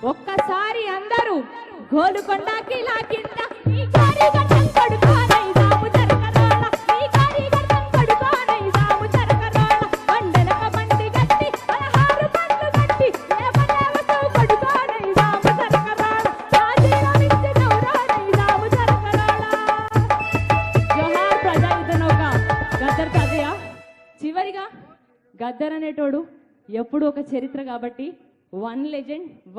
ఒక్కసారి అందరూ గోలుకొండకి లాకింద ఈ కారి గట్టం కొడుకోనై సాము జరకరాళ ఈ కారి గట్టం కొడుకోనై సాము జరకరాళ బండలక బండి గట్టి 16 పండ్లు గట్టి లేవలేవతో కొడుకోనై సాము జరకరాళ రాజీల విచ్చి నౌరానై సాము జరకరాళ జోహార్ ప్రజాయుద్ధ నౌక గద్దర్ తాతయ్య. చివరిగా గద్దర్ అనేటోడు ఎప్పుడు ఒక చరిత్ర కాబట్టి వన్ లెజెండ్